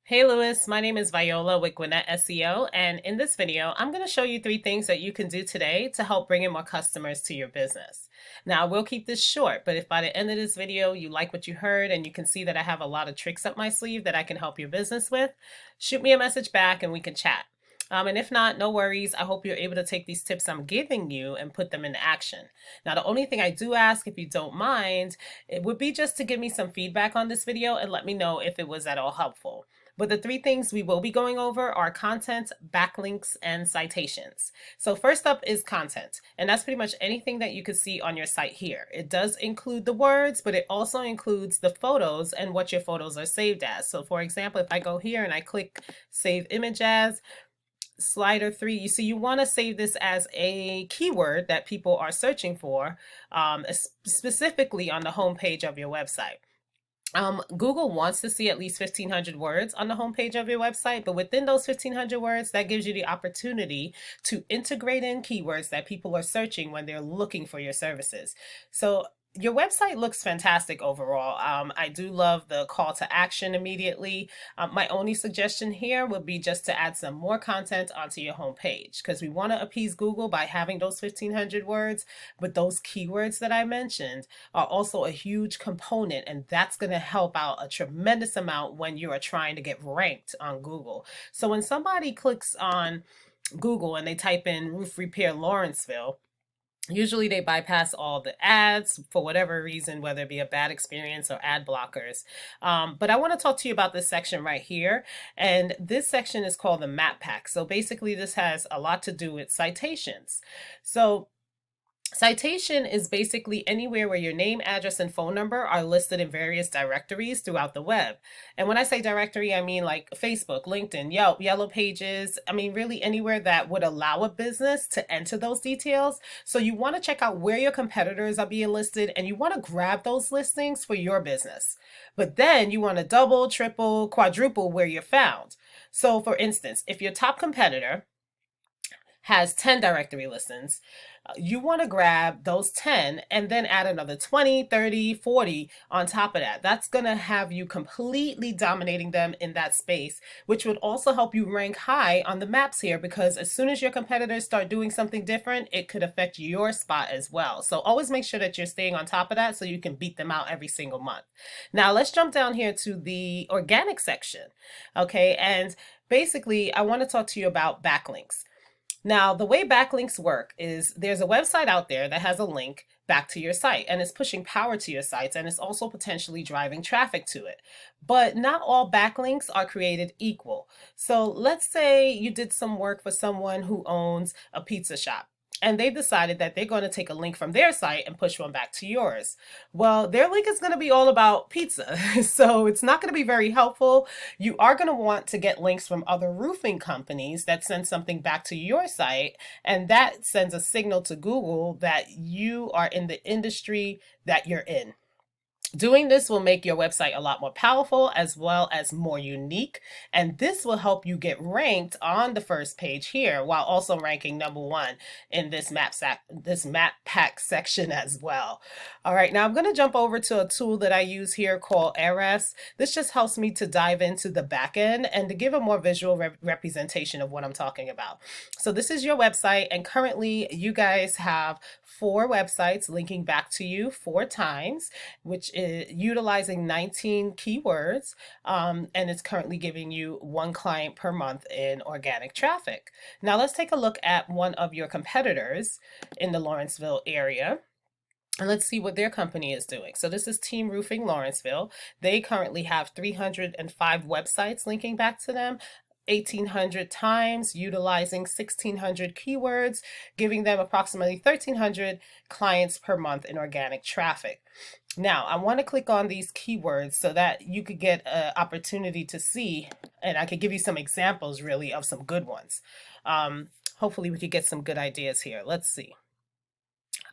Hey Lewis, my name is Viola with Gwinnett SEO, and in this video, I'm going to show you 3 things that you can do today to help bring in more customers to your business. Now, I will keep this short, but if by the end of this video you like what you heard and you can see that I have a lot of tricks up my sleeve that I can help your business with, shoot me a message back and we can chat. And if not, no worries. I hope you're able to take these tips I'm giving you and put them into action. Now, the only thing I do ask, if you don't mind, it would be just to give me some feedback on this video and let me know if it was at all helpful. But the 3 things we will be going over are content, backlinks, and citations. So first up is content, and that's pretty much anything that you can see on your site here. It does include the words, but it also includes the photos and what your photos are saved as. So for example, if I go here and I click Save Image As, slider 3, you see you want to save this as a keyword that people are searching for, specifically on the home page of your website. Google wants to see at least 1,500 words on the homepage of your website, but within those 1,500 words, that gives you the opportunity to integrate in keywords that people are searching when they're looking for your services. So your website looks fantastic overall. I do love the call to action immediately. My only suggestion here would be just to add some more content onto your homepage, because we want to appease Google by having those 1,500 words, but those keywords that I mentioned are also a huge component, and that's going to help out a tremendous amount when you are trying to get ranked on Google. So when somebody clicks on Google and they type in roof repair Lawrenceville, usually they bypass all the ads for whatever reason, whether it be a bad experience or ad blockers. But I want to talk to you about this section right here. And this section is called the map pack. So basically this has a lot to do with citations. So citation is basically anywhere where your name, address, and phone number are listed in various directories throughout the web. And when I say directory, I mean like Facebook, LinkedIn, Yelp, Yellow Pages. I mean, really anywhere that would allow a business to enter those details. So you want to check out where your competitors are being listed, and you want to grab those listings for your business. But then you want to double, triple, quadruple where you're found. So for instance, if your top competitor has 10 directory listings, you want to grab those 10 and then add another 20, 30, 40 on top of that. That's going to have you completely dominating them in that space, which would also help you rank high on the maps here, because as soon as your competitors start doing something different, it could affect your spot as well. So always make sure that you're staying on top of that so you can beat them out every single month. Now let's jump down here to the organic section. Okay, and basically I want to talk to you about backlinks. Now, the way backlinks work is there's a website out there that has a link back to your site, and it's pushing power to your sites, and it's also potentially driving traffic to it. But not all backlinks are created equal. So let's say you did some work for someone who owns a pizza shop, and they've decided that they're going to take a link from their site and push one back to yours. Well, their link is going to be all about pizza, so it's not going to be very helpful. You are going to want to get links from other roofing companies that send something back to your site, and that sends a signal to Google that you are in the industry that you're in. Doing this will make your website a lot more powerful as well as more unique, and this will help you get ranked on the first page here while also ranking #1 in this map pack section as well. All right, now I'm going to jump over to a tool that I use here called Ahrefs. This just helps me to dive into the back end and to give a more visual representation of what I'm talking about. So this is your website, and currently you guys have 4 websites linking back to you 4 times, which is utilizing 19 keywords, and it's currently giving you 1 client per month in organic traffic. Now let's take a look at one of your competitors in the Lawrenceville area, and let's see what their company is doing. So this is Team Roofing Lawrenceville. They currently have 305 websites linking back to them, 1,800 times, utilizing 1,600 keywords, giving them approximately 1,300 clients per month in organic traffic. Now, I want to click on these keywords so that you could get an opportunity to see, and I could give you some examples really of some good ones. Hopefully we could get some good ideas here. Let's see.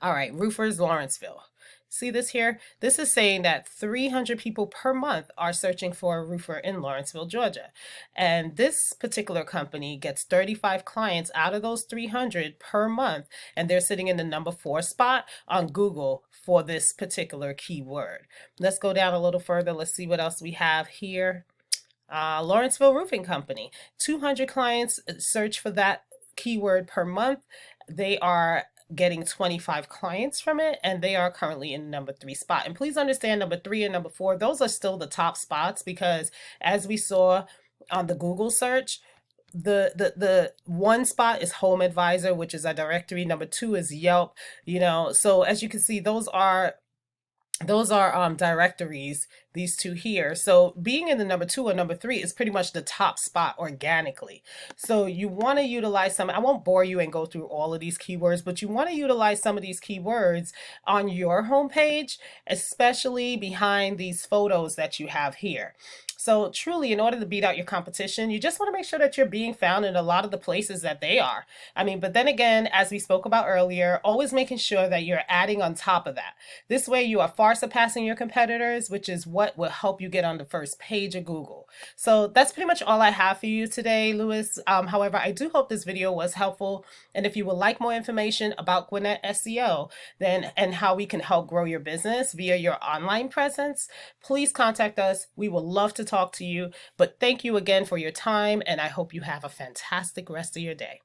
All right, roofers Lawrenceville. See this here? This is saying that 300 people per month are searching for a roofer in Lawrenceville, Georgia. And this particular company gets 35 clients out of those 300 per month, and they're sitting in the #4 spot on Google for this particular keyword. Let's go down a little further. Let's see what else we have here. Lawrenceville Roofing Company, 200 clients search for that keyword per month. They are getting 25 clients from it, and they are currently in number 3 spot. And please understand, number 3 and number 4, those are still the top spots, because as we saw on the Google search, the one spot is Home Advisor, which is a directory. Number 2 is Yelp. So as you can see, those are directories, these two here. So being in the number 2 or number 3 is pretty much the top spot organically. So you want to utilize some, I won't bore you and go through all of these keywords, but you want to utilize some of these keywords on your homepage, especially behind these photos that you have here. So truly, in order to beat out your competition, you just want to make sure that you're being found in a lot of the places that they are. But then again, as we spoke about earlier, always making sure that you're adding on top of that. This way you are far surpassing your competitors, which is what will help you get on the first page of Google. So that's pretty much all I have for you today, Lewis. However, I do hope this video was helpful. And if you would like more information about Gwinnett SEO, and how we can help grow your business via your online presence, please contact us. We would love to talk to you. But thank you again for your time, and I hope you have a fantastic rest of your day.